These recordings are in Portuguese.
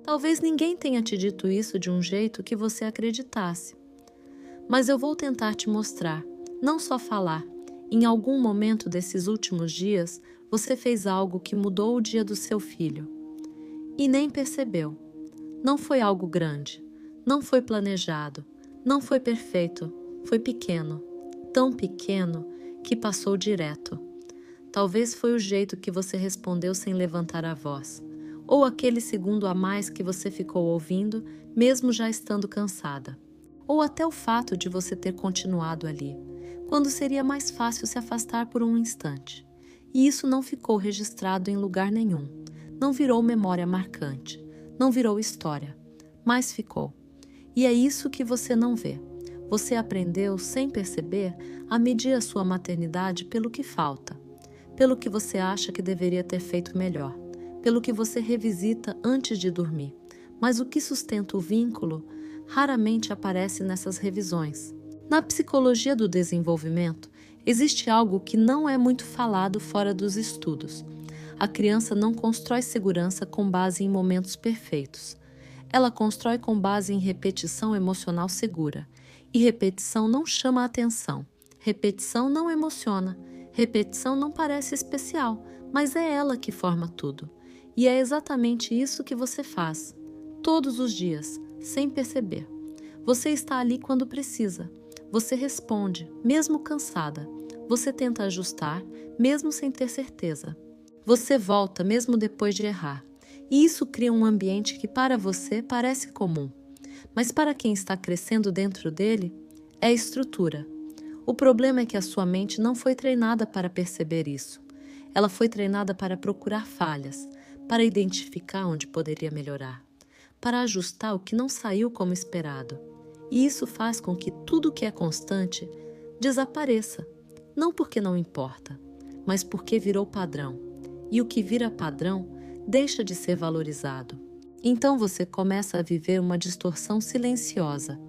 Talvez ninguém tenha te dito isso de um jeito que você acreditasse. Mas eu vou tentar te mostrar, não só falar. Em algum momento desses últimos dias, você fez algo que mudou o dia do seu filho. E nem percebeu. Não foi algo grande, não foi planejado, não foi perfeito, foi pequeno. Tão pequeno que passou direto. Talvez foi o jeito que você respondeu sem levantar a voz, ou aquele segundo a mais que você ficou ouvindo, mesmo já estando cansada. Ou até o fato de você ter continuado ali, quando seria mais fácil se afastar por um instante. E isso não ficou registrado em lugar nenhum, não virou memória marcante, não virou história, mas ficou. E é isso que você não vê. Você aprendeu, sem perceber, a medir a sua maternidade pelo que falta, pelo que você acha que deveria ter feito melhor, pelo que você revisita antes de dormir. Mas o que sustenta o vínculo raramente aparece nessas revisões. Na psicologia do desenvolvimento, existe algo que não é muito falado fora dos estudos. A criança não constrói segurança com base em momentos perfeitos. Ela constrói com base em repetição emocional segura. E repetição não chama a atenção. Repetição não emociona. Repetição não parece especial, mas é ela que forma tudo. E é exatamente isso que você faz, todos os dias, sem perceber. Você está ali quando precisa. Você responde, mesmo cansada. Você tenta ajustar, mesmo sem ter certeza. Você volta, mesmo depois de errar. E isso cria um ambiente que para você parece comum. Mas para quem está crescendo dentro dele, é estrutura. O problema é que a sua mente não foi treinada para perceber isso. Ela foi treinada para procurar falhas, para identificar onde poderia melhorar, para ajustar o que não saiu como esperado. E isso faz com que tudo que é constante desapareça, não porque não importa, mas porque virou padrão. E o que vira padrão deixa de ser valorizado. Então você começa a viver uma distorção silenciosa.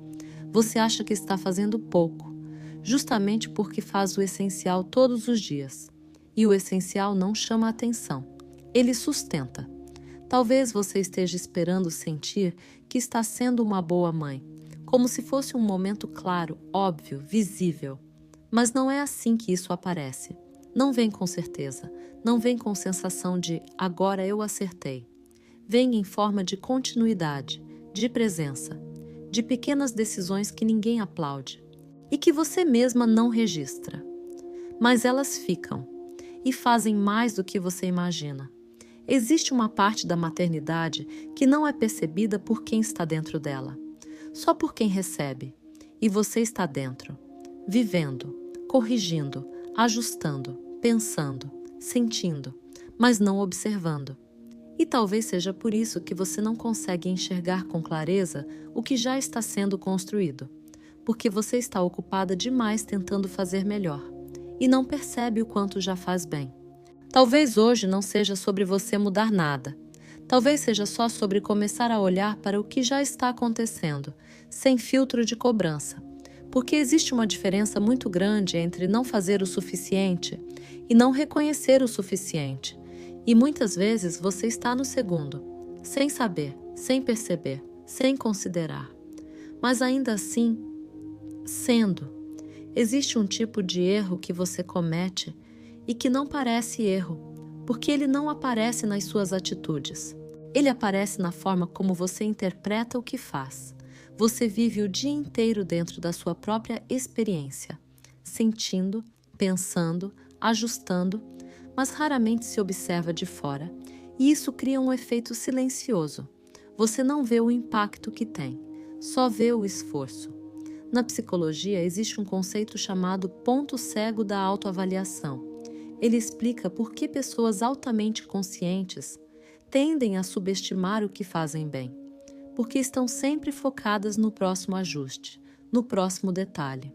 Você acha que está fazendo pouco, justamente porque faz o essencial todos os dias. E o essencial não chama a atenção, ele sustenta. Talvez você esteja esperando sentir que está sendo uma boa mãe, como se fosse um momento claro, óbvio, visível. Mas não é assim que isso aparece. Não vem com certeza, não vem com sensação de agora eu acertei. Vem em forma de continuidade, de presença, de pequenas decisões que ninguém aplaude e que você mesma não registra. Mas elas ficam e fazem mais do que você imagina. Existe uma parte da maternidade que não é percebida por quem está dentro dela, só por quem recebe. E você está dentro, vivendo, corrigindo, ajustando, pensando, sentindo, mas não observando. E talvez seja por isso que você não consegue enxergar com clareza o que já está sendo construído, porque você está ocupada demais tentando fazer melhor e não percebe o quanto já faz bem. Talvez hoje não seja sobre você mudar nada. Talvez seja só sobre começar a olhar para o que já está acontecendo, sem filtro de cobrança. Porque existe uma diferença muito grande entre não fazer o suficiente e não reconhecer o suficiente. E muitas vezes você está no segundo, sem saber, sem perceber, sem considerar. Mas ainda assim, sendo. Existe um tipo de erro que você comete e que não parece erro, porque ele não aparece nas suas atitudes. Ele aparece na forma como você interpreta o que faz. Você vive o dia inteiro dentro da sua própria experiência, sentindo, pensando, ajustando, mas raramente se observa de fora, e isso cria um efeito silencioso. Você não vê o impacto que tem, só vê o esforço. Na psicologia existe um conceito chamado ponto cego da autoavaliação. Ele explica por que pessoas altamente conscientes tendem a subestimar o que fazem bem, porque estão sempre focadas no próximo ajuste, no próximo detalhe,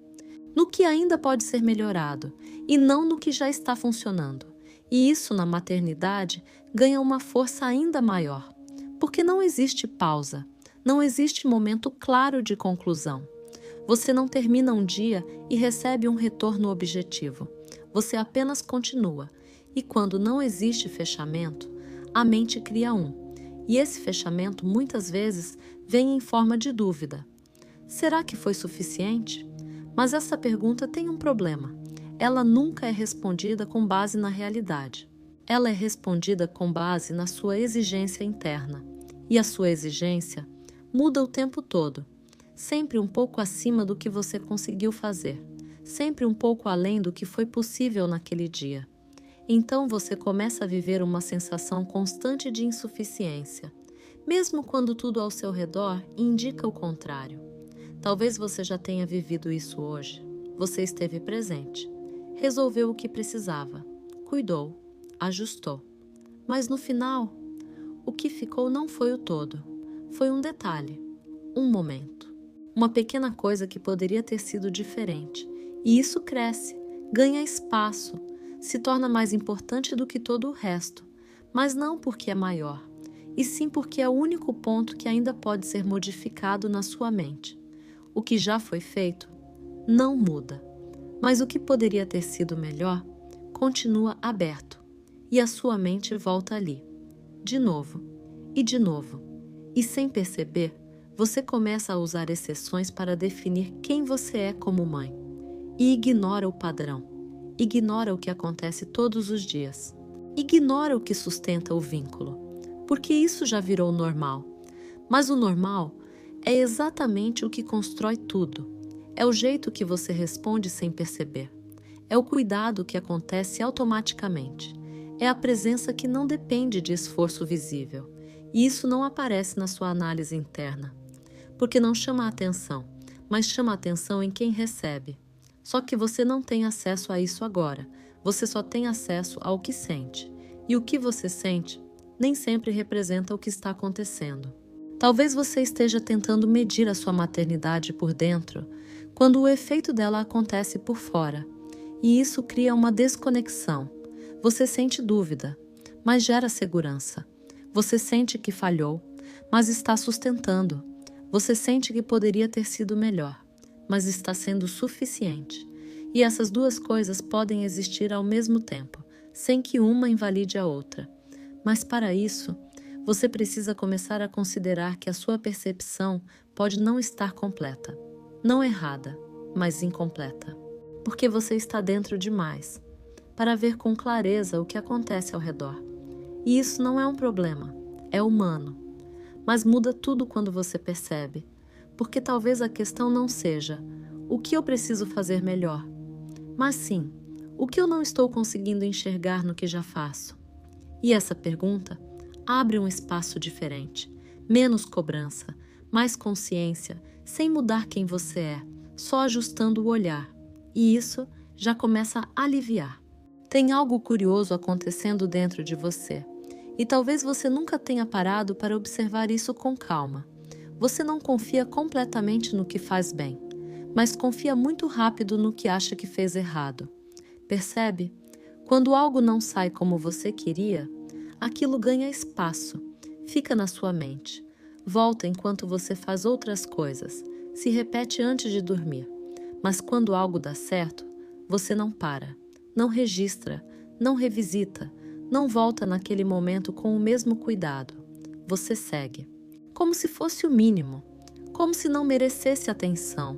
no que ainda pode ser melhorado e não no que já está funcionando. E isso na maternidade ganha uma força ainda maior, porque não existe pausa, não existe momento claro de conclusão. Você não termina um dia e recebe um retorno objetivo. Você apenas continua, e quando não existe fechamento, a mente cria um. E esse fechamento muitas vezes vem em forma de dúvida. Será que foi suficiente? Mas essa pergunta tem um problema. Ela nunca é respondida com base na realidade. Ela é respondida com base na sua exigência interna. E a sua exigência muda o tempo todo, sempre um pouco acima do que você conseguiu fazer, sempre um pouco além do que foi possível naquele dia. Então você começa a viver uma sensação constante de insuficiência, mesmo quando tudo ao seu redor indica o contrário. Talvez você já tenha vivido isso hoje. Você esteve presente, resolveu o que precisava, cuidou, ajustou. Mas no final, o que ficou não foi o todo, foi um detalhe, um momento. Uma pequena coisa que poderia ter sido diferente. E isso cresce, ganha espaço, se torna mais importante do que todo o resto, mas não porque é maior, e sim porque é o único ponto que ainda pode ser modificado na sua mente. O que já foi feito não muda, mas o que poderia ter sido melhor continua aberto, e a sua mente volta ali, de novo, e sem perceber, você começa a usar exceções para definir quem você é como mãe, e ignora o padrão, ignora o que acontece todos os dias, ignora o que sustenta o vínculo, porque isso já virou normal, mas o normal é exatamente o que constrói tudo, é o jeito que você responde sem perceber, é o cuidado que acontece automaticamente, é a presença que não depende de esforço visível, e isso não aparece na sua análise interna, porque não chama a atenção, mas chama a atenção em quem recebe. Só que você não tem acesso a isso agora, você só tem acesso ao que sente, e o que você sente nem sempre representa o que está acontecendo. Talvez você esteja tentando medir a sua maternidade por dentro, quando o efeito dela acontece por fora, e isso cria uma desconexão. Você sente dúvida, mas gera segurança. Você sente que falhou, mas está sustentando. Você sente que poderia ter sido melhor, mas está sendo suficiente. E essas duas coisas podem existir ao mesmo tempo, sem que uma invalide a outra. Mas para isso, você precisa começar a considerar que a sua percepção pode não estar completa. Não errada, mas incompleta. Porque você está dentro demais para ver com clareza o que acontece ao redor. E isso não é um problema, é humano. Mas muda tudo quando você percebe, porque talvez a questão não seja o que eu preciso fazer melhor, mas sim, o que eu não estou conseguindo enxergar no que já faço. E essa pergunta abre um espaço diferente, menos cobrança, mais consciência, sem mudar quem você é, só ajustando o olhar. E isso já começa a aliviar. Tem algo curioso acontecendo dentro de você. E talvez você nunca tenha parado para observar isso com calma. Você não confia completamente no que faz bem, mas confia muito rápido no que acha que fez errado. Percebe? Quando algo não sai como você queria, aquilo ganha espaço, fica na sua mente, volta enquanto você faz outras coisas, se repete antes de dormir. Mas quando algo dá certo, você não para, não registra, não revisita, não volta naquele momento com o mesmo cuidado. Você segue, como se fosse o mínimo, como se não merecesse atenção.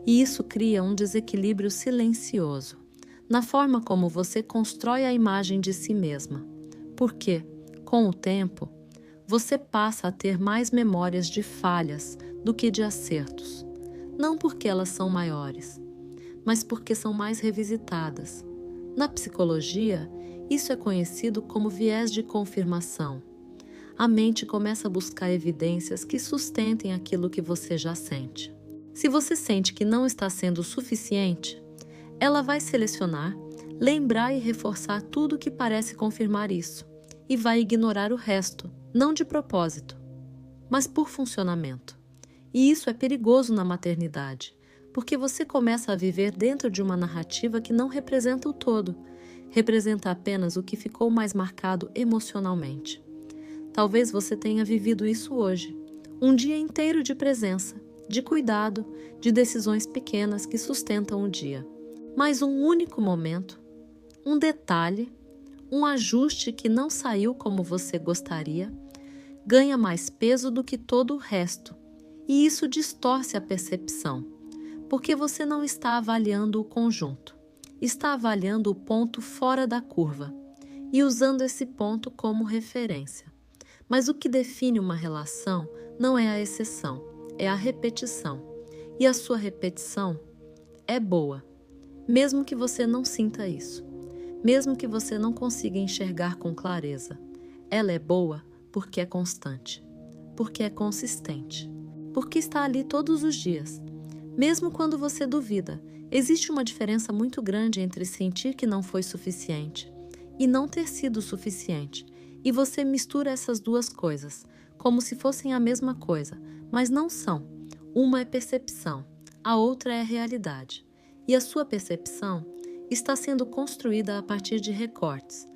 E isso cria um desequilíbrio silencioso na forma como você constrói a imagem de si mesma. Porque, com o tempo, você passa a ter mais memórias de falhas do que de acertos. Não porque elas são maiores, mas porque são mais revisitadas. Na psicologia, isso é conhecido como viés de confirmação. A mente começa a buscar evidências que sustentem aquilo que você já sente. Se você sente que não está sendo suficiente, ela vai selecionar, lembrar e reforçar tudo que parece confirmar isso, e vai ignorar o resto, não de propósito, mas por funcionamento. E isso é perigoso na maternidade, porque você começa a viver dentro de uma narrativa que não representa o todo, representa apenas o que ficou mais marcado emocionalmente. Talvez você tenha vivido isso hoje, um dia inteiro de presença, de cuidado, de decisões pequenas que sustentam o dia. Mas um único momento, um detalhe, um ajuste que não saiu como você gostaria, ganha mais peso do que todo o resto, e isso distorce a percepção, porque você não está avaliando o conjunto, está avaliando o ponto fora da curva e usando esse ponto como referência. Mas o que define uma relação não é a exceção, é a repetição. E a sua repetição é boa, mesmo que você não sinta isso, mesmo que você não consiga enxergar com clareza. Ela é boa porque é constante, porque é consistente, porque está ali todos os dias. Mesmo quando você duvida, existe uma diferença muito grande entre sentir que não foi suficiente e não ter sido suficiente. E você mistura essas duas coisas, como se fossem a mesma coisa, mas não são. Uma é percepção, a outra é realidade. E a sua percepção está sendo construída a partir de recortes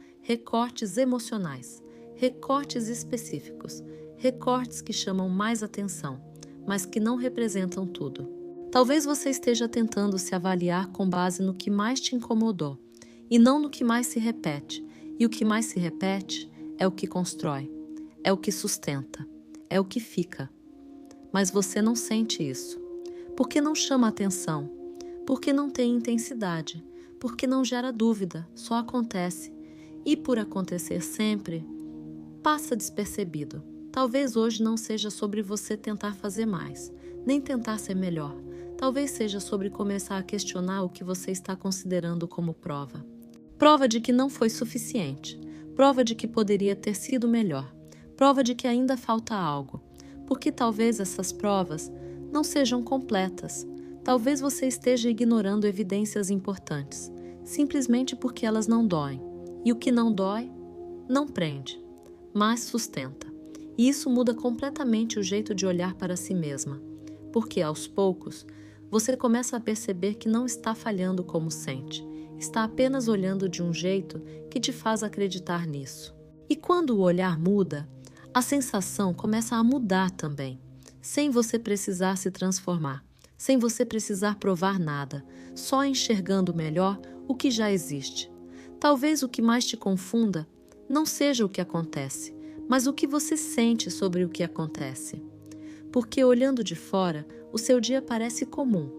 emocionais, recortes específicos, recortes que chamam mais atenção, mas que não representam tudo. Talvez você esteja tentando se avaliar com base no que mais te incomodou, e não no que mais se repete. E o que mais se repete é o que constrói, é o que sustenta, é o que fica. Mas você não sente isso, porque não chama atenção, porque não tem intensidade, porque não gera dúvida, só acontece. E por acontecer sempre, passa despercebido. Talvez hoje não seja sobre você tentar fazer mais, nem tentar ser melhor. Talvez seja sobre começar a questionar o que você está considerando como prova. Prova de que não foi suficiente. Prova de que poderia ter sido melhor. Prova de que ainda falta algo. Porque talvez essas provas não sejam completas. Talvez você esteja ignorando evidências importantes, simplesmente porque elas não doem. E o que não dói, não prende, mas sustenta. E isso muda completamente o jeito de olhar para si mesma. Porque, aos poucos, você começa a perceber que não está falhando como sente. Está apenas olhando de um jeito que te faz acreditar nisso. E quando o olhar muda, a sensação começa a mudar também, sem você precisar se transformar, sem você precisar provar nada, só enxergando melhor o que já existe. Talvez o que mais te confunda não seja o que acontece, mas o que você sente sobre o que acontece. Porque olhando de fora, o seu dia parece comum,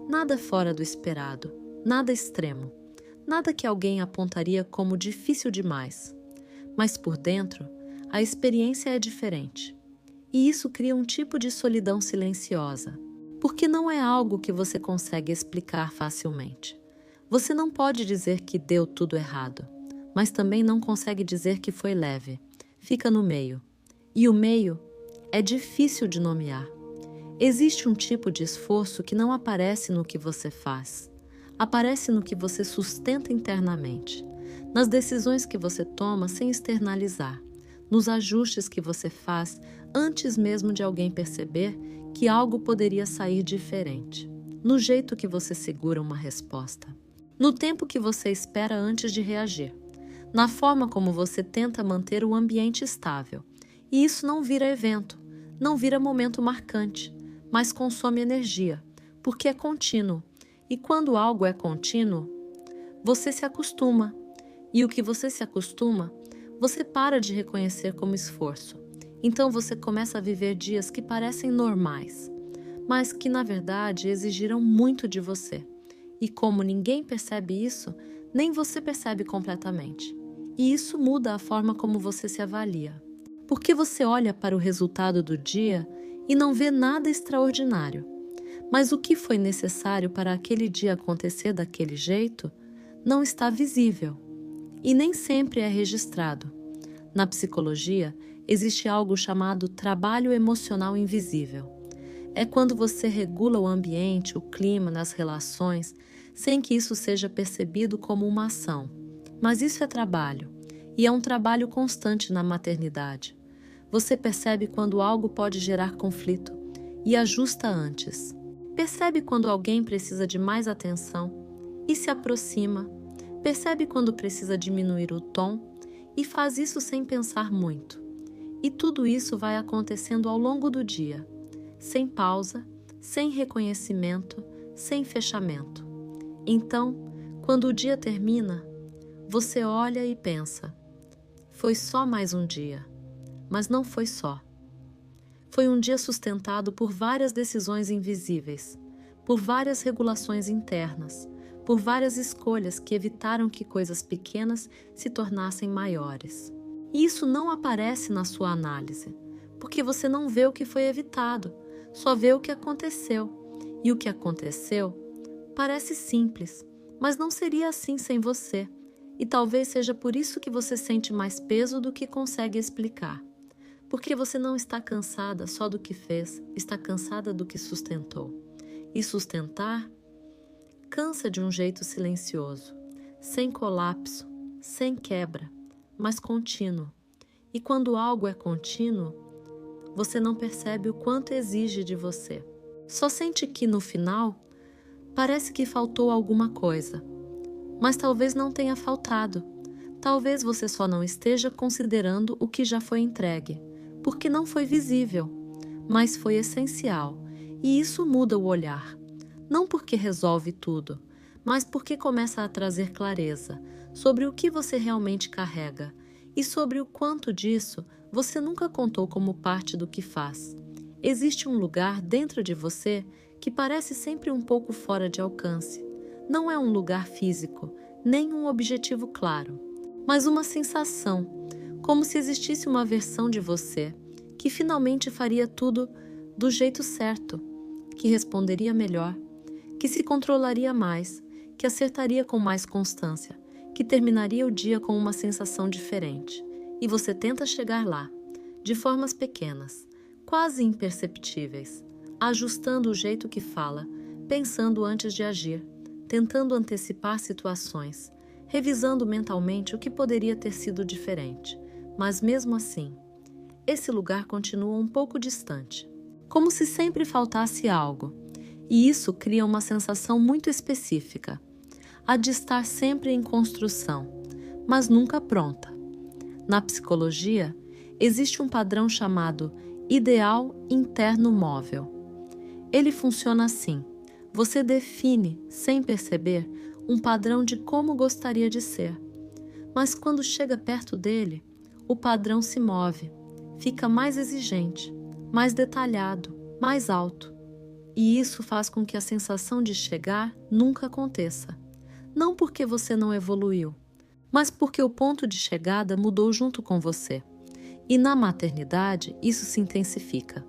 nada fora do esperado, nada extremo. Nada que alguém apontaria como difícil demais. Mas por dentro, a experiência é diferente. E isso cria um tipo de solidão silenciosa, porque não é algo que você consegue explicar facilmente. Você não pode dizer que deu tudo errado, mas também não consegue dizer que foi leve. Fica no meio. E o meio é difícil de nomear. Existe um tipo de esforço que não aparece no que você faz. Aparece no que você sustenta internamente, nas decisões que você toma sem externalizar, nos ajustes que você faz antes mesmo de alguém perceber que algo poderia sair diferente, no jeito que você segura uma resposta, no tempo que você espera antes de reagir, na forma como você tenta manter o ambiente estável. E isso não vira evento, não vira momento marcante, mas consome energia, porque é contínuo. E quando algo é contínuo, você se acostuma. E o que você se acostuma, você para de reconhecer como esforço. Então você começa a viver dias que parecem normais, mas que na verdade exigiram muito de você. E como ninguém percebe isso, nem você percebe completamente. E isso muda a forma como você se avalia. Porque você olha para o resultado do dia e não vê nada extraordinário. Mas o que foi necessário para aquele dia acontecer daquele jeito não está visível e nem sempre é registrado. Na psicologia, existe algo chamado trabalho emocional invisível. É quando você regula o ambiente, o clima, nas relações, sem que isso seja percebido como uma ação. Mas isso é trabalho, e é um trabalho constante na maternidade. Você percebe quando algo pode gerar conflito e ajusta antes. Percebe quando alguém precisa de mais atenção e se aproxima. Percebe quando precisa diminuir o tom e faz isso sem pensar muito. E tudo isso vai acontecendo ao longo do dia, sem pausa, sem reconhecimento, sem fechamento. Então, quando o dia termina, você olha e pensa: foi só mais um dia. mas não foi só. Foi um dia sustentado por várias decisões invisíveis, por várias regulações internas, por várias escolhas que evitaram que coisas pequenas se tornassem maiores. E isso não aparece na sua análise, porque você não vê o que foi evitado, só vê o que aconteceu. E o que aconteceu parece simples, mas não seria assim sem você. E talvez seja por isso que você sente mais peso do que consegue explicar. Porque você não está cansada só do que fez, está cansada do que sustentou. E sustentar cansa de um jeito silencioso, sem colapso, sem quebra, mas contínuo. E quando algo é contínuo, você não percebe o quanto exige de você. Só sente que, no final, parece que faltou alguma coisa. Mas talvez não tenha faltado. Talvez você só não esteja considerando o que já foi entregue, porque não foi visível, mas foi essencial. E isso muda o olhar. Não porque resolve tudo, mas porque começa a trazer clareza sobre o que você realmente carrega e sobre o quanto disso você nunca contou como parte do que faz. Existe um lugar dentro de você que parece sempre um pouco fora de alcance. Não é um lugar físico, nem um objetivo claro, mas uma sensação, como se existisse uma versão de você que finalmente faria tudo do jeito certo, que responderia melhor, que se controlaria mais, que acertaria com mais constância, que terminaria o dia com uma sensação diferente. E você tenta chegar lá, de formas pequenas, quase imperceptíveis, ajustando o jeito que fala, pensando antes de agir, tentando antecipar situações, revisando mentalmente o que poderia ter sido diferente. Mas mesmo assim, esse lugar continua um pouco distante, como se sempre faltasse algo. E isso cria uma sensação muito específica, a de estar sempre em construção, mas nunca pronta. Na psicologia, existe um padrão chamado ideal interno móvel. Ele funciona assim: você define, sem perceber, um padrão de como gostaria de ser. Mas quando chega perto dele, o padrão se move, fica mais exigente, mais detalhado, mais alto. E isso faz com que a sensação de chegar nunca aconteça. Não porque você não evoluiu, mas porque o ponto de chegada mudou junto com você. E na maternidade, isso se intensifica,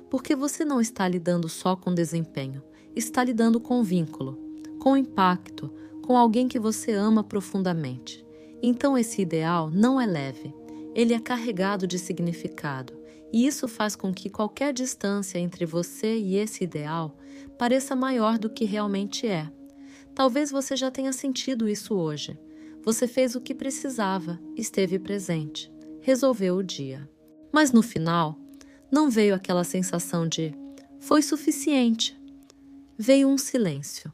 porque você não está lidando só com desempenho, está lidando com vínculo, com impacto, com alguém que você ama profundamente. Então esse ideal não é leve, ele é carregado de significado, e isso faz com que qualquer distância entre você e esse ideal pareça maior do que realmente é. Talvez você já tenha sentido isso hoje. Você fez o que precisava, esteve presente, resolveu o dia. Mas no final, não veio aquela sensação de "foi suficiente". Veio um silêncio,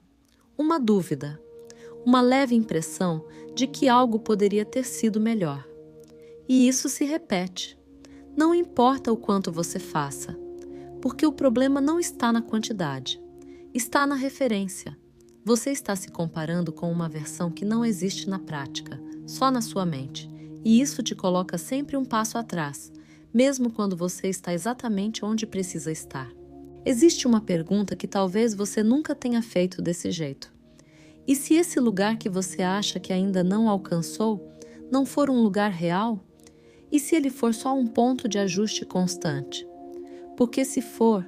uma dúvida, uma leve impressão de que algo poderia ter sido melhor. E isso se repete. Não importa o quanto você faça, porque o problema não está na quantidade, está na referência. Você está se comparando com uma versão que não existe na prática, só na sua mente, e isso te coloca sempre um passo atrás, mesmo quando você está exatamente onde precisa estar. Existe uma pergunta que talvez você nunca tenha feito desse jeito. E se esse lugar que você acha que ainda não alcançou não for um lugar real? E se ele for só um ponto de ajuste constante? Porque se for,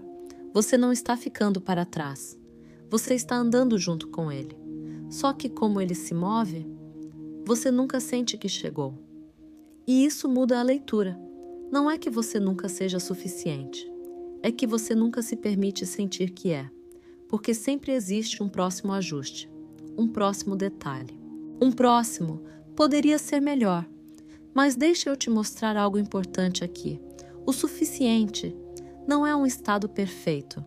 você não está ficando para trás. Você está andando junto com ele. Só que como ele se move, você nunca sente que chegou. E isso muda a leitura. Não é que você nunca seja suficiente. É que você nunca se permite sentir que é. Porque sempre existe um próximo ajuste, um próximo detalhe. Um próximo poderia ser melhor. Mas deixa eu te mostrar algo importante aqui. O suficiente não é um estado perfeito.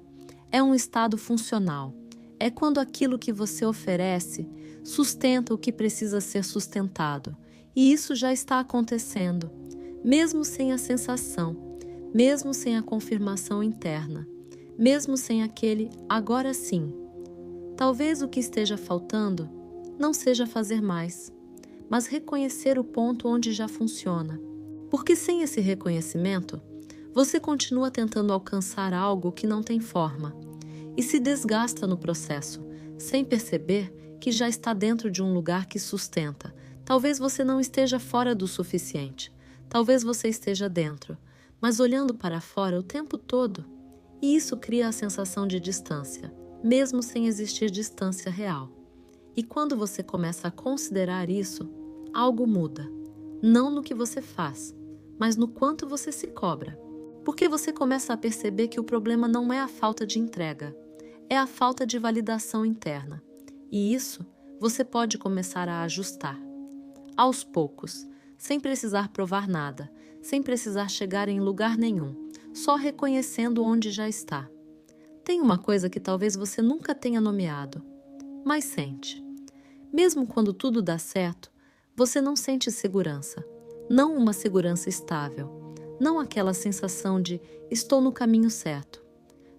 É um estado funcional. É quando aquilo que você oferece sustenta o que precisa ser sustentado. E isso já está acontecendo, mesmo sem a sensação, mesmo sem a confirmação interna, mesmo sem aquele agora sim. Talvez o que esteja faltando não seja fazer mais, mas reconhecer o ponto onde já funciona. Porque sem esse reconhecimento, você continua tentando alcançar algo que não tem forma e se desgasta no processo, sem perceber que já está dentro de um lugar que sustenta. Talvez você não esteja fora do suficiente, talvez você esteja dentro, mas olhando para fora o tempo todo. E isso cria a sensação de distância, mesmo sem existir distância real. E quando você começa a considerar isso, algo muda. Não no que você faz, mas no quanto você se cobra. Porque você começa a perceber que o problema não é a falta de entrega, é a falta de validação interna. E isso você pode começar a ajustar. Aos poucos, sem precisar provar nada, sem precisar chegar em lugar nenhum, só reconhecendo onde já está. Tem uma coisa que talvez você nunca tenha nomeado, mas sente. Mesmo quando tudo dá certo, você não sente segurança, não uma segurança estável. Não aquela sensação de estou no caminho certo.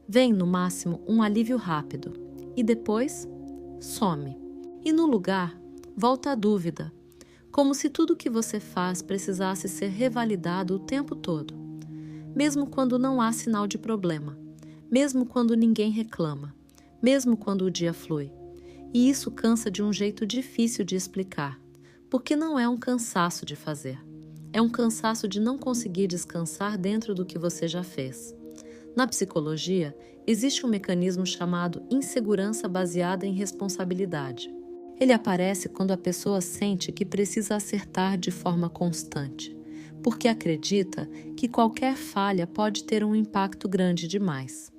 Vem, no máximo, um alívio rápido e depois some. E no lugar, volta a dúvida, como se tudo o que você faz precisasse ser revalidado o tempo todo. Mesmo quando não há sinal de problema, mesmo quando ninguém reclama, mesmo quando o dia flui. E isso cansa de um jeito difícil de explicar, porque não é um cansaço de fazer. É um cansaço de não conseguir descansar dentro do que você já fez. Na psicologia, existe um mecanismo chamado insegurança baseada em responsabilidade. Ele aparece quando a pessoa sente que precisa acertar de forma constante, porque acredita que qualquer falha pode ter um impacto grande demais.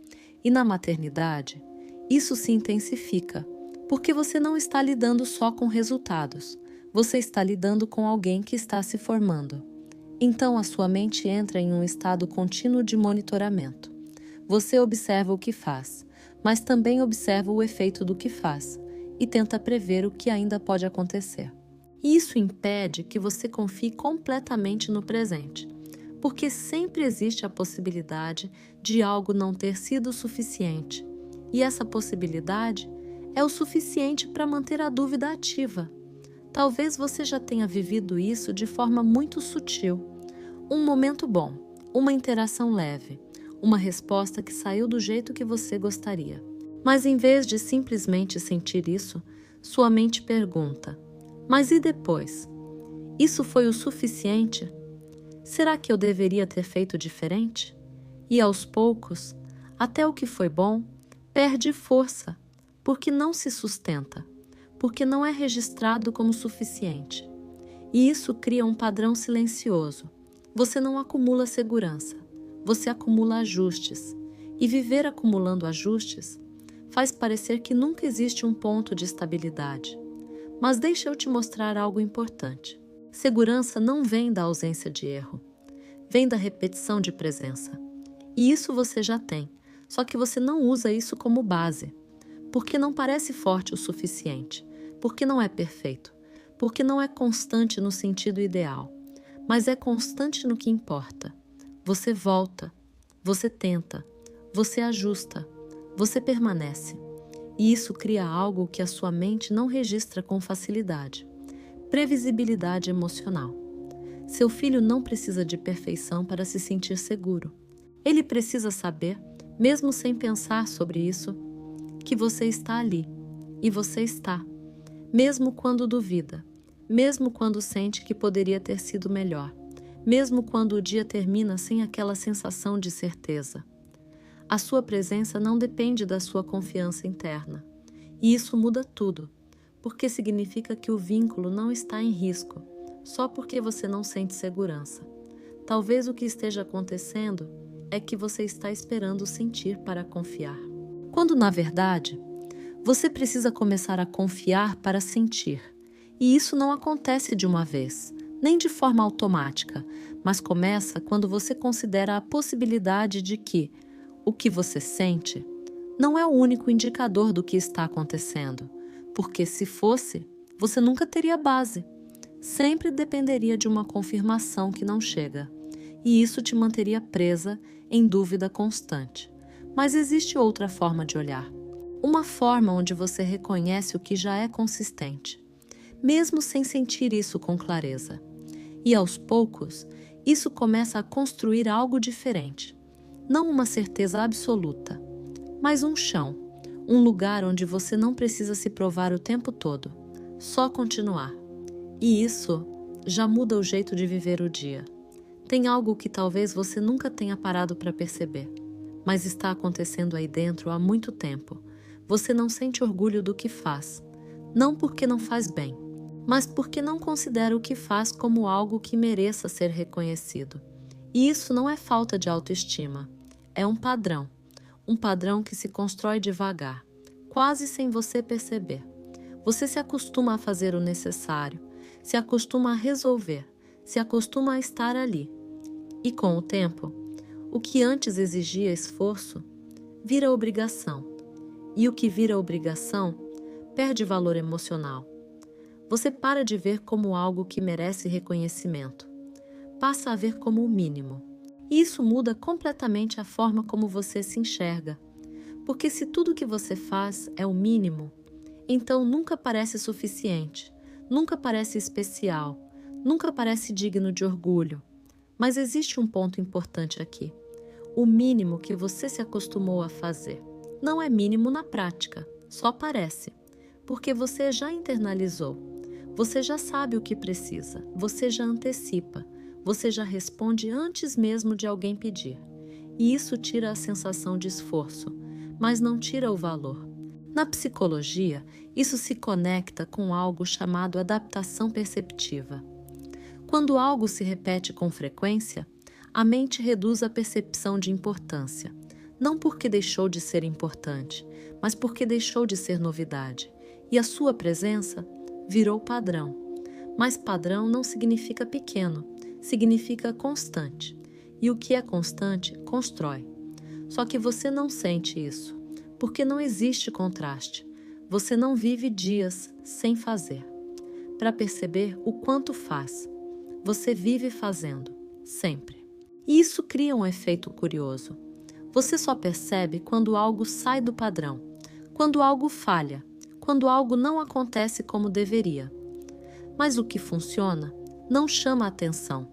E na maternidade, isso se intensifica, porque você não está lidando só com resultados. Você está lidando com alguém que está se formando. Então a sua mente entra em um estado contínuo de monitoramento. Você observa o que faz, mas também observa o efeito do que faz e tenta prever o que ainda pode acontecer. E isso impede que você confie completamente no presente, porque sempre existe a possibilidade de algo não ter sido suficiente. E essa possibilidade é o suficiente para manter a dúvida ativa. Talvez você já tenha vivido isso de forma muito sutil. Um momento bom, uma interação leve, uma resposta que saiu do jeito que você gostaria. Mas em vez de simplesmente sentir isso, sua mente pergunta: mas e depois? Isso foi o suficiente? Será que eu deveria ter feito diferente? E aos poucos, até o que foi bom perde força, porque não se sustenta, porque não é registrado como suficiente. E isso cria um padrão silencioso. Você não acumula segurança, você acumula ajustes. E viver acumulando ajustes faz parecer que nunca existe um ponto de estabilidade. Mas deixa eu te mostrar algo importante. Segurança não vem da ausência de erro, vem da repetição de presença. E isso você já tem, só que você não usa isso como base, porque não parece forte o suficiente, porque não é perfeito, porque não é constante no sentido ideal, mas é constante no que importa. Você volta, você tenta, você ajusta, você permanece. E isso cria algo que a sua mente não registra com facilidade: previsibilidade emocional. Seu filho não precisa de perfeição para se sentir seguro. Ele precisa saber, mesmo sem pensar sobre isso, que você está ali, e você está, mesmo quando duvida, mesmo quando sente que poderia ter sido melhor, mesmo quando o dia termina sem aquela sensação de certeza. A sua presença não depende da sua confiança interna, e isso muda tudo, porque significa que o vínculo não está em risco, só porque você não sente segurança. Talvez o que esteja acontecendo é que você está esperando sentir para confiar. Quando, na verdade, você precisa começar a confiar para sentir. E isso não acontece de uma vez, nem de forma automática, mas começa quando você considera a possibilidade de que o que você sente não é o único indicador do que está acontecendo, porque se fosse, você nunca teria base. Sempre dependeria de uma confirmação que não chega, e isso te manteria presa em dúvida constante. Mas existe outra forma de olhar, uma forma onde você reconhece o que já é consistente, mesmo sem sentir isso com clareza. E aos poucos, isso começa a construir algo diferente. Não uma certeza absoluta, mas um chão, um lugar onde você não precisa se provar o tempo todo, só continuar. E isso já muda o jeito de viver o dia. Tem algo que talvez você nunca tenha parado para perceber, mas está acontecendo aí dentro há muito tempo. Você não sente orgulho do que faz, não porque não faz bem, mas porque não considera o que faz como algo que mereça ser reconhecido. E isso não é falta de autoestima, é um padrão que se constrói devagar, quase sem você perceber. Você se acostuma a fazer o necessário, se acostuma a resolver, se acostuma a estar ali. E com o tempo, o que antes exigia esforço, vira obrigação. E o que vira obrigação, perde valor emocional. Você para de ver como algo que merece reconhecimento. Passa a ver como o mínimo. E isso muda completamente a forma como você se enxerga. Porque se tudo que você faz é o mínimo, então nunca parece suficiente, nunca parece especial, nunca parece digno de orgulho. Mas existe um ponto importante aqui. O mínimo que você se acostumou a fazer não é mínimo na prática, só parece, porque você já internalizou. Você já sabe o que precisa, você já antecipa, você já responde antes mesmo de alguém pedir. E isso tira a sensação de esforço, mas não tira o valor. Na psicologia, isso se conecta com algo chamado adaptação perceptiva. Quando algo se repete com frequência, a mente reduz a percepção de importância, não porque deixou de ser importante, mas porque deixou de ser novidade, e a sua presença virou padrão. Mas padrão não significa pequeno, significa constante. E o que é constante, constrói. Só que você não sente isso, porque não existe contraste. Você não vive dias sem fazer. Para perceber o quanto faz, você vive fazendo, sempre. E isso cria um efeito curioso. Você só percebe quando algo sai do padrão, quando algo falha, quando algo não acontece como deveria. Mas o que funciona não chama a atenção,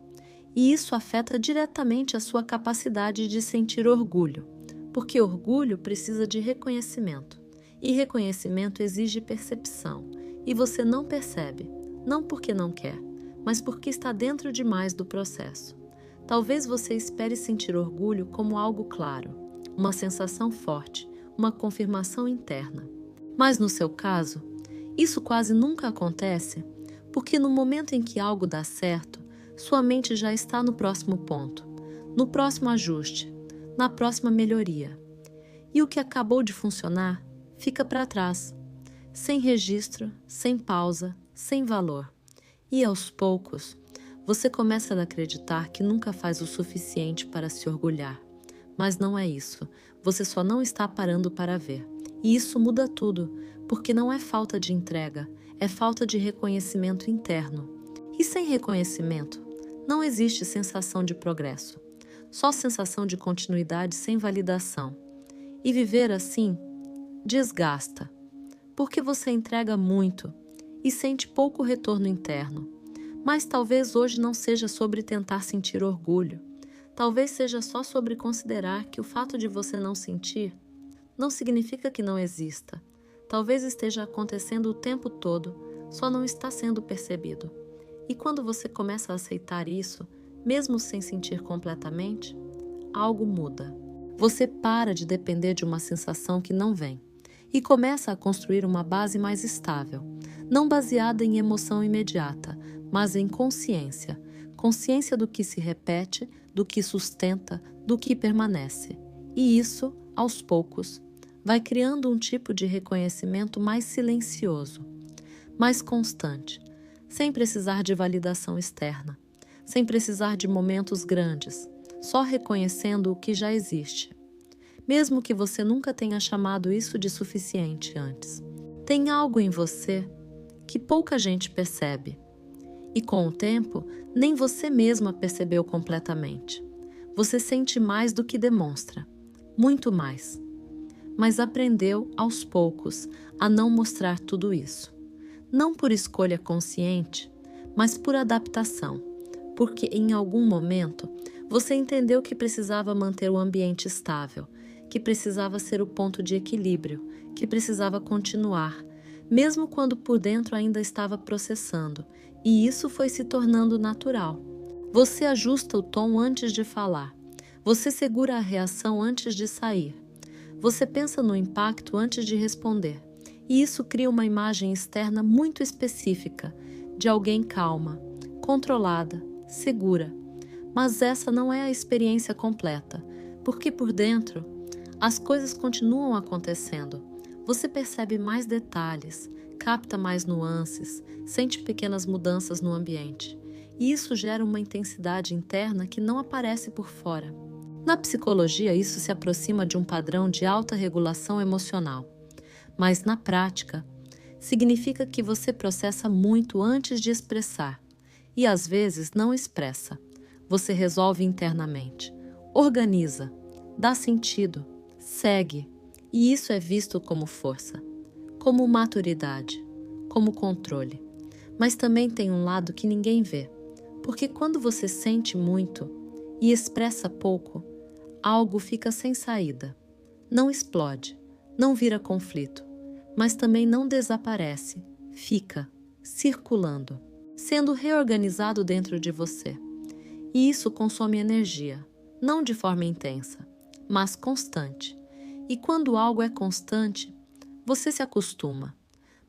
e isso afeta diretamente a sua capacidade de sentir orgulho, porque orgulho precisa de reconhecimento, e reconhecimento exige percepção, e você não percebe, não porque não quer, mas porque está dentro demais do processo. Talvez você espere sentir orgulho como algo claro, uma sensação forte, uma confirmação interna. Mas no seu caso, isso quase nunca acontece, porque no momento em que algo dá certo, sua mente já está no próximo ponto, no próximo ajuste, na próxima melhoria. E o que acabou de funcionar fica para trás, sem registro, sem pausa, sem valor. E aos poucos, você começa a acreditar que nunca faz o suficiente para se orgulhar. Mas não é isso, você só não está parando para ver. E isso muda tudo, porque não é falta de entrega, é falta de reconhecimento interno. E sem reconhecimento, não existe sensação de progresso, só sensação de continuidade sem validação. E viver assim desgasta, porque você entrega muito e sente pouco retorno interno. Mas talvez hoje não seja sobre tentar sentir orgulho. Talvez seja só sobre considerar que o fato de você não sentir não significa que não exista. Talvez esteja acontecendo o tempo todo, só não está sendo percebido. E quando você começa a aceitar isso, mesmo sem sentir completamente, algo muda. Você para de depender de uma sensação que não vem e começa a construir uma base mais estável, não baseada em emoção imediata, mas em consciência. Consciência do que se repete, do que sustenta, do que permanece. E isso, aos poucos, vai criando um tipo de reconhecimento mais silencioso, mais constante, sem precisar de validação externa, sem precisar de momentos grandes, só reconhecendo o que já existe. Mesmo que você nunca tenha chamado isso de suficiente antes. Tem algo em você que pouca gente percebe. E com o tempo, nem você mesma percebeu completamente. Você sente mais do que demonstra, muito mais. Mas aprendeu, aos poucos, a não mostrar tudo isso. Não por escolha consciente, mas por adaptação, porque em algum momento você entendeu que precisava manter o ambiente estável, que precisava ser o ponto de equilíbrio, que precisava continuar, mesmo quando por dentro ainda estava processando, e isso foi se tornando natural. Você ajusta o tom antes de falar. Você segura a reação antes de sair. Você pensa no impacto antes de responder. E isso cria uma imagem externa muito específica, de alguém calma, controlada, segura. Mas essa não é a experiência completa, porque por dentro, as coisas continuam acontecendo. Você percebe mais detalhes, capta mais nuances, sente pequenas mudanças no ambiente. E isso gera uma intensidade interna que não aparece por fora. Na psicologia, isso se aproxima de um padrão de alta regulação emocional. Mas, na prática, significa que você processa muito antes de expressar. E, às vezes, não expressa. Você resolve internamente. Organiza. Dá sentido. Segue. E isso é visto como força, como maturidade, como controle. Mas também tem um lado que ninguém vê. Porque quando você sente muito e expressa pouco, algo fica sem saída. Não explode, não vira conflito, mas também não desaparece. Fica circulando, sendo reorganizado dentro de você. E isso consome energia, não de forma intensa, mas constante. E quando algo é constante, você se acostuma.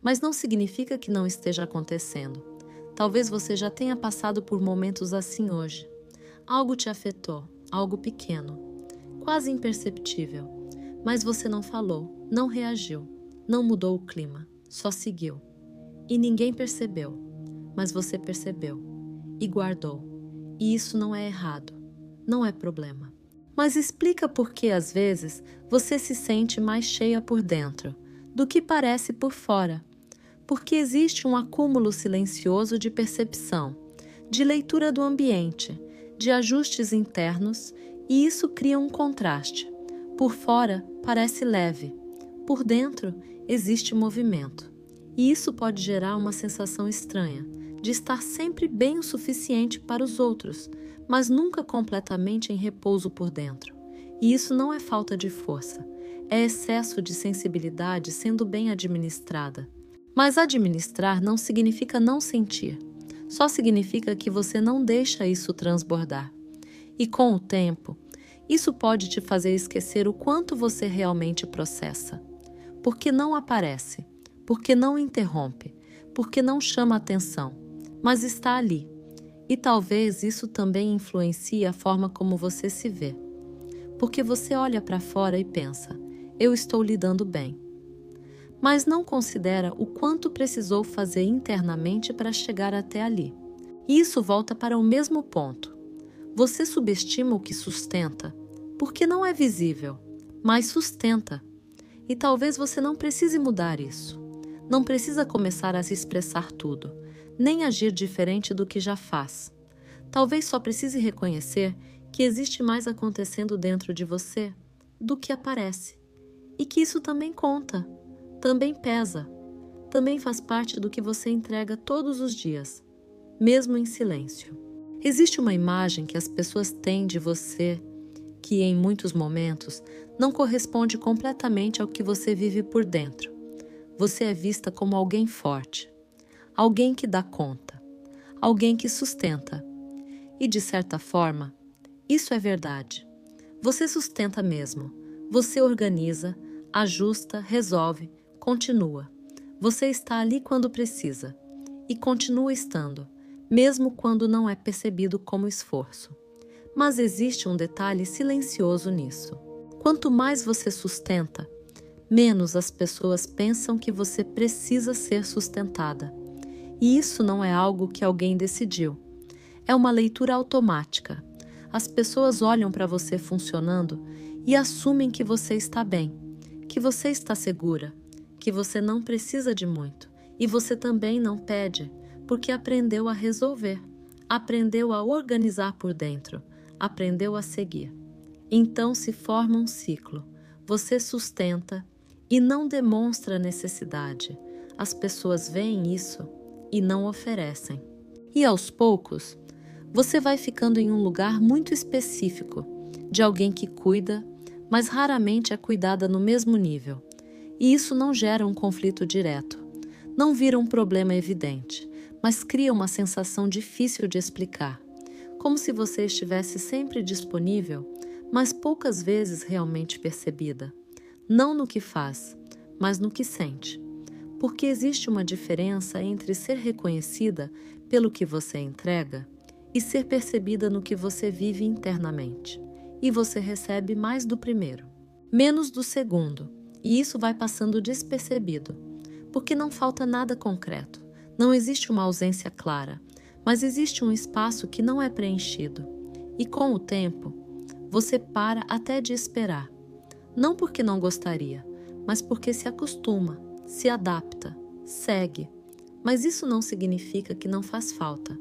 Mas não significa que não esteja acontecendo. Talvez você já tenha passado por momentos assim hoje. Algo te afetou, algo pequeno, quase imperceptível. Mas você não falou, não reagiu, não mudou o clima, só seguiu. E ninguém percebeu, mas você percebeu e guardou. E isso não é errado, não é problema. Mas explica por que às vezes você se sente mais cheia por dentro do que parece por fora. Porque existe um acúmulo silencioso de percepção, de leitura do ambiente, de ajustes internos, e isso cria um contraste. Por fora parece leve, por dentro existe movimento. E isso pode gerar uma sensação estranha, de estar sempre bem o suficiente para os outros, mas nunca completamente em repouso por dentro. E isso não é falta de força, é excesso de sensibilidade sendo bem administrada. Mas administrar não significa não sentir, só significa que você não deixa isso transbordar. E com o tempo, isso pode te fazer esquecer o quanto você realmente processa. Porque não aparece, porque não interrompe, porque não chama atenção, mas está ali. E talvez isso também influencie a forma como você se vê. Porque você olha para fora e pensa, eu estou lidando bem. Mas não considera o quanto precisou fazer internamente para chegar até ali. E isso volta para o mesmo ponto. Você subestima o que sustenta, porque não é visível, mas sustenta. E talvez você não precise mudar isso. Não precisa começar a se expressar tudo, nem agir diferente do que já faz. Talvez só precise reconhecer que existe mais acontecendo dentro de você do que aparece. E que isso também conta. Também pesa, também faz parte do que você entrega todos os dias, mesmo em silêncio. Existe uma imagem que as pessoas têm de você que, em muitos momentos, não corresponde completamente ao que você vive por dentro. Você é vista como alguém forte, alguém que dá conta, alguém que sustenta. E, de certa forma, isso é verdade. Você sustenta mesmo, você organiza, ajusta, resolve, continua. Você está ali quando precisa e continua estando, mesmo quando não é percebido como esforço. Mas existe um detalhe silencioso nisso. Quanto mais você sustenta, menos as pessoas pensam que você precisa ser sustentada. E isso não é algo que alguém decidiu. É uma leitura automática. As pessoas olham para você funcionando e assumem que você está bem, que você está segura, que você não precisa de muito, e você também não pede, porque aprendeu a resolver, aprendeu a organizar por dentro, aprendeu a seguir. Então se forma um ciclo, você sustenta e não demonstra necessidade. As pessoas veem isso e não oferecem. E aos poucos, Você vai ficando em um lugar muito específico, de alguém que cuida, mas raramente é cuidada no mesmo nível. E isso não gera um conflito direto. Não vira um problema evidente, mas cria uma sensação difícil de explicar. Como se você estivesse sempre disponível, mas poucas vezes realmente percebida. Não no que faz, mas no que sente. Porque existe uma diferença entre ser reconhecida pelo que você entrega e ser percebida no que você vive internamente. E você recebe mais do primeiro, menos do segundo, e isso vai passando despercebido, porque não falta nada concreto, não existe uma ausência clara, mas existe um espaço que não é preenchido. E com o tempo, você para até de esperar, não porque não gostaria, mas porque se acostuma, se adapta, segue. Mas isso não significa que não faz falta.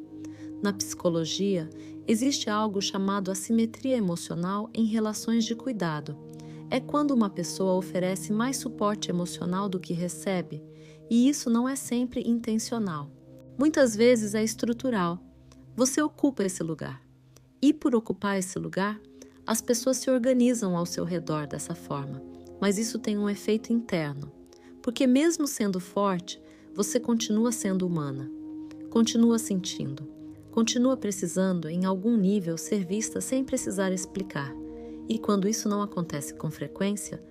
Na psicologia, existe algo chamado assimetria emocional em relações de cuidado. É quando uma pessoa oferece mais suporte emocional do que recebe, e isso não é sempre intencional. Muitas vezes é estrutural. Você ocupa esse lugar. E por ocupar esse lugar, as pessoas se organizam ao seu redor dessa forma. Mas isso tem um efeito interno. Porque mesmo sendo forte, você continua sendo humana. Continua sentindo. Continua precisando, em algum nível, ser vista sem precisar explicar. E quando isso não acontece com frequência,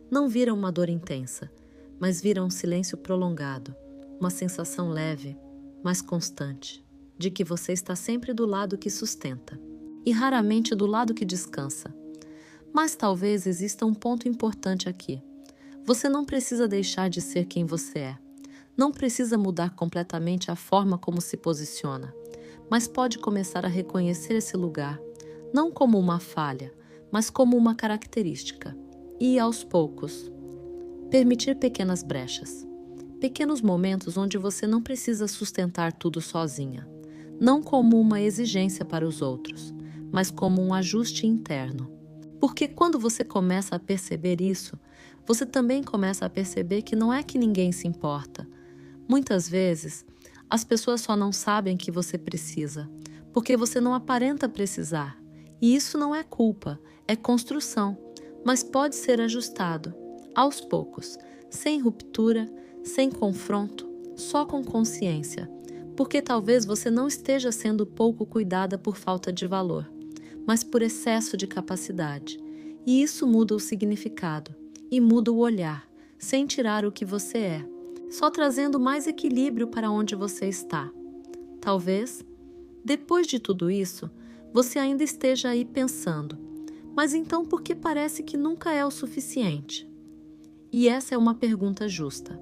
não vira uma dor intensa, mas vira um silêncio prolongado, uma sensação leve, mas constante, de que você está sempre do lado que sustenta, e raramente do lado que descansa. Mas talvez exista um ponto importante aqui. Você não precisa deixar de ser quem você é. Não precisa mudar completamente a forma como se posiciona, mas pode começar a reconhecer esse lugar, não como uma falha, mas como uma característica. E, aos poucos, permitir pequenas brechas. Pequenos momentos onde você não precisa sustentar tudo sozinha. Não como uma exigência para os outros, mas como um ajuste interno. Porque quando você começa a perceber isso, você também começa a perceber que não é que ninguém se importa. Muitas vezes, as pessoas só não sabem que você precisa, porque você não aparenta precisar. E isso não é culpa, é construção, mas pode ser ajustado, aos poucos, sem ruptura, sem confronto, só com consciência, porque talvez você não esteja sendo pouco cuidada por falta de valor, mas por excesso de capacidade. E isso muda o significado, e muda o olhar, sem tirar o que você é, só trazendo mais equilíbrio para onde você está. Talvez, depois de tudo isso, você ainda esteja aí pensando, mas então por que parece que nunca é o suficiente? E essa é uma pergunta justa,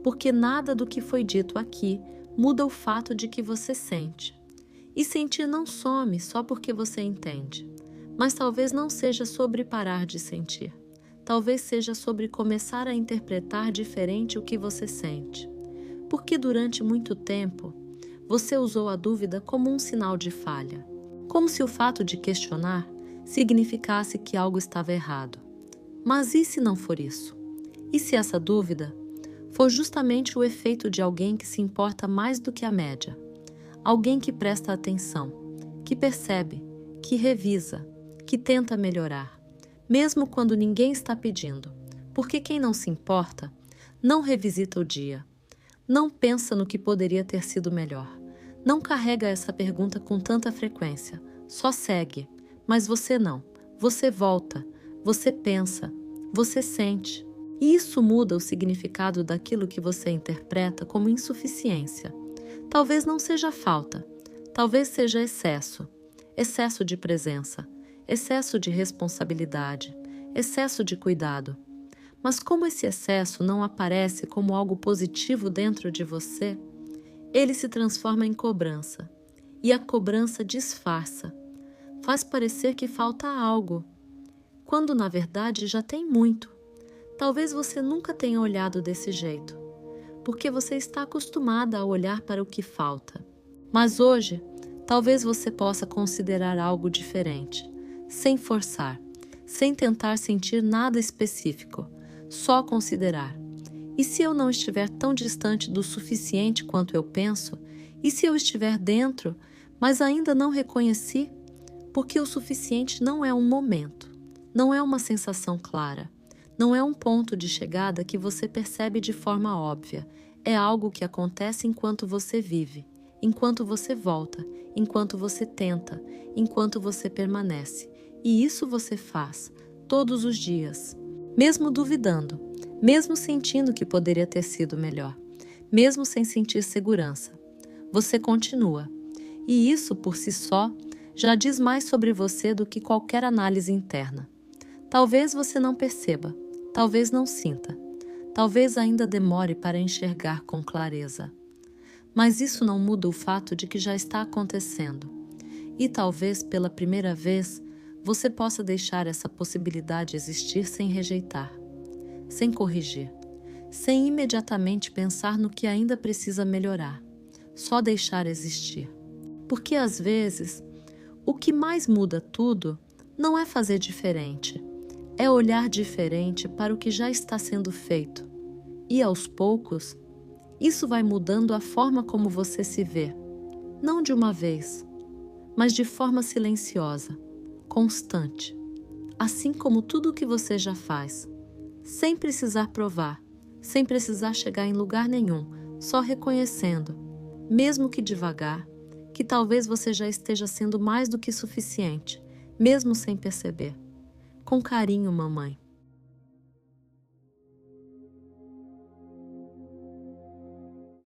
porque nada do que foi dito aqui muda o fato de que você sente. E sentir não some só porque você entende, mas talvez não seja sobre parar de sentir. Talvez seja sobre começar a interpretar diferente o que você sente. Porque durante muito tempo, você usou a dúvida como um sinal de falha. Como se o fato de questionar significasse que algo estava errado. Mas e se não for isso? E se essa dúvida for justamente o efeito de alguém que se importa mais do que a média? Alguém que presta atenção, que percebe, que revisa, que tenta melhorar. Mesmo quando ninguém está pedindo, porque quem não se importa, não revisita o dia, não pensa no que poderia ter sido melhor, não carrega essa pergunta com tanta frequência, só segue, mas você não, você volta, você pensa, você sente, e isso muda o significado daquilo que você interpreta como insuficiência. Talvez não seja falta, talvez seja excesso, excesso de presença, excesso de responsabilidade, excesso de cuidado. Mas como esse excesso não aparece como algo positivo dentro de você, ele se transforma em cobrança. E a cobrança disfarça, faz parecer que falta algo, quando na verdade já tem muito. Talvez você nunca tenha olhado desse jeito, porque você está acostumada a olhar para o que falta. Mas hoje, talvez você possa considerar algo diferente, sem forçar, sem tentar sentir nada específico, só considerar. E se eu não estiver tão distante do suficiente quanto eu penso? E se eu estiver dentro, Mas ainda não reconheci porque o suficiente não é um momento, não é uma sensação clara, não é um ponto de chegada que você percebe de forma óbvia. É algo que acontece enquanto você vive, enquanto você volta, enquanto você tenta, enquanto você permanece. E isso você faz todos os dias, mesmo duvidando, mesmo sentindo que poderia ter sido melhor, mesmo sem sentir segurança. Você continua. E isso, por si só, já diz mais sobre você do que qualquer análise interna. Talvez você não perceba, talvez não sinta, talvez ainda demore para enxergar com clareza. Mas isso não muda o fato de que já está acontecendo. E talvez pela primeira vez você possa deixar essa possibilidade existir sem rejeitar, sem corrigir, sem imediatamente pensar no que ainda precisa melhorar, só deixar existir. Porque às vezes, o que mais muda tudo não é fazer diferente, é olhar diferente para o que já está sendo feito. E aos poucos, isso vai mudando a forma como você se vê, não de uma vez, mas de forma silenciosa, constante, assim como tudo o que você já faz, sem precisar provar, sem precisar chegar em lugar nenhum, só reconhecendo, mesmo que devagar, que talvez você já esteja sendo mais do que suficiente, mesmo sem perceber. Com carinho, mamãe.